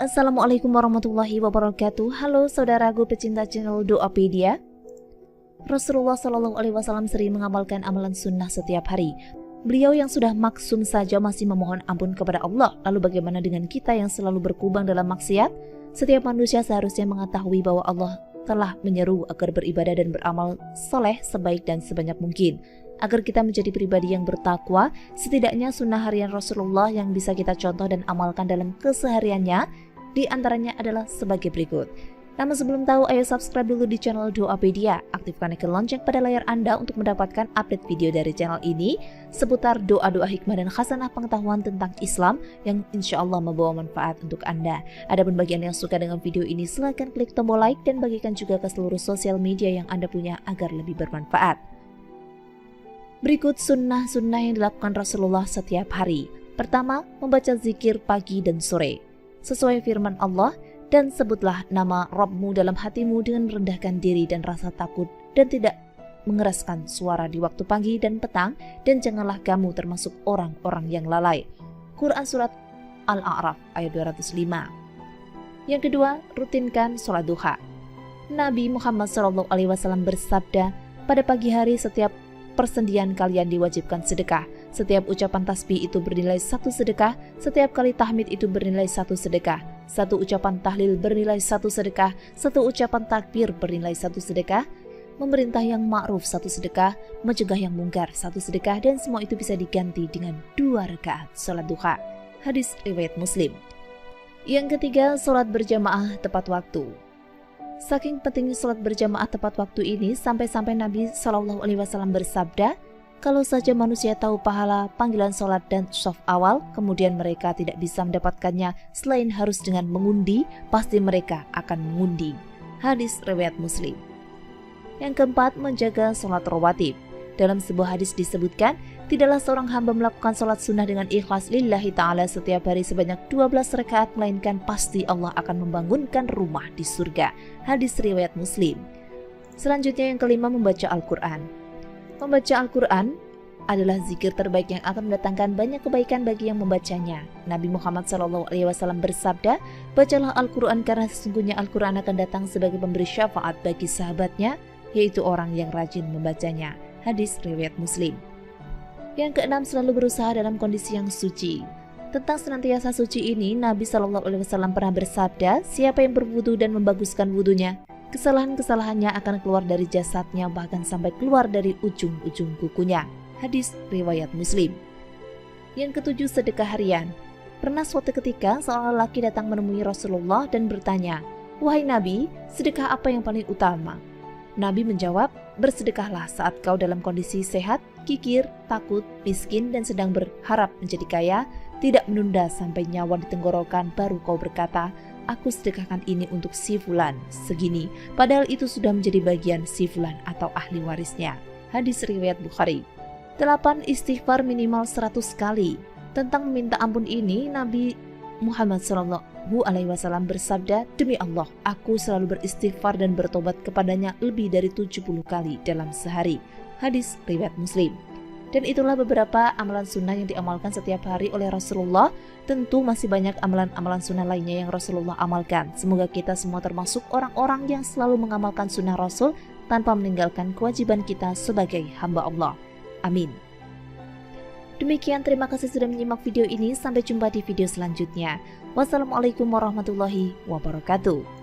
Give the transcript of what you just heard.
Assalamualaikum warahmatullahi wabarakatuh. Halo saudaraku pecinta channel Doapedia. Rasulullah Shallallahu Alaihi Wasallam sering mengamalkan amalan sunnah setiap hari. Beliau yang sudah maksum saja masih memohon ampun kepada Allah. Lalu bagaimana dengan kita yang selalu berkubang dalam maksiat? Setiap manusia seharusnya mengetahui bahwa Allah telah menyeru agar beribadah dan beramal soleh sebaik dan sebanyak mungkin. Agar kita menjadi pribadi yang bertakwa, setidaknya sunnah harian Rasulullah yang bisa kita contoh dan amalkan dalam kesehariannya, di antaranya adalah sebagai berikut. Namun sebelum tahu, ayo subscribe dulu di channel Doapedia. Aktifkan ikon lonceng pada layar Anda untuk mendapatkan update video dari channel ini seputar doa-doa hikmah dan khasanah pengetahuan tentang Islam yang insya Allah membawa manfaat untuk Anda. Adapun bagi Anda yang suka dengan video ini, silahkan klik tombol like dan bagikan juga ke seluruh sosial media yang Anda punya agar lebih bermanfaat. Berikut sunnah-sunnah yang dilakukan Rasulullah setiap hari. Pertama, membaca zikir pagi dan sore. Sesuai firman Allah, dan sebutlah nama Rabbmu dalam hatimu dengan merendahkan diri dan rasa takut dan tidak mengeraskan suara di waktu pagi dan petang, dan janganlah kamu termasuk orang-orang yang lalai. Quran Surat Al-A'raf ayat 205. Yang kedua, rutinkan sholat duha. Nabi Muhammad SAW bersabda, pada pagi hari setiap persendian kalian diwajibkan sedekah. Setiap ucapan tasbih itu bernilai 1 sedekah, setiap kali tahmid itu bernilai 1 sedekah, 1 ucapan tahlil bernilai 1 sedekah, 1 ucapan takbir bernilai 1 sedekah, memerintah yang ma'ruf 1 sedekah, mencegah yang mungkar 1 sedekah, dan semua itu bisa diganti dengan 2 rakaat salat duha. Hadis riwayat Muslim. Yang ketiga, salat berjamaah tepat waktu. Saking pentingnya salat berjamaah tepat waktu ini, sampai-sampai Nabi SAW bersabda, kalau saja manusia tahu pahala panggilan sholat dan shaf awal, kemudian mereka tidak bisa mendapatkannya selain harus dengan mengundi, pasti mereka akan mengundi. Hadis riwayat Muslim. Yang keempat, menjaga sholat rawatib. Dalam sebuah hadis disebutkan, tidaklah seorang hamba melakukan sholat sunnah dengan ikhlas lillahi ta'ala setiap hari sebanyak 12 rakaat, melainkan pasti Allah akan membangunkan rumah di surga. Hadis riwayat Muslim. Selanjutnya yang kelima, membaca Al-Quran. Membaca Al-Quran adalah zikir terbaik yang akan mendatangkan banyak kebaikan bagi yang membacanya. Nabi Muhammad SAW bersabda, bacalah Al-Quran karena sesungguhnya Al-Quran akan datang sebagai pemberi syafaat bagi sahabatnya, yaitu orang yang rajin membacanya. Hadis riwayat Muslim. Yang keenam, selalu berusaha dalam kondisi yang suci. Tentang senantiasa suci ini, Nabi SAW pernah bersabda, siapa yang berwudu dan membaguskan wudunya, kesalahan-kesalahannya akan keluar dari jasadnya, bahkan sampai keluar dari ujung-ujung kukunya. Hadis riwayat Muslim. Yang ketujuh, sedekah harian. Pernah suatu ketika seorang lelaki datang menemui Rasulullah dan bertanya, wahai Nabi, sedekah apa yang paling utama? Nabi menjawab, bersedekahlah saat kau dalam kondisi sehat, kikir, takut, miskin, dan sedang berharap menjadi kaya, tidak menunda sampai nyawa di tenggorokan baru kau berkata, aku sedekahkan ini untuk si fulan segini, padahal itu sudah menjadi bagian si fulan atau ahli warisnya. Hadis riwayat Bukhari. 8. Istighfar minimal 100 kali. Tentang meminta ampun ini, Nabi Muhammad SAW bersabda, demi Allah, aku selalu beristighfar dan bertobat kepadanya lebih dari 70 kali dalam sehari. Hadis riwayat Muslim. Dan itulah beberapa amalan sunnah yang diamalkan setiap hari oleh Rasulullah. Tentu masih banyak amalan-amalan sunnah lainnya yang Rasulullah amalkan. Semoga kita semua termasuk orang-orang yang selalu mengamalkan sunnah Rasul tanpa meninggalkan kewajiban kita sebagai hamba Allah. Amin. Demikian, terima kasih sudah menyimak video ini. Sampai jumpa di video selanjutnya. Wassalamualaikum warahmatullahi wabarakatuh.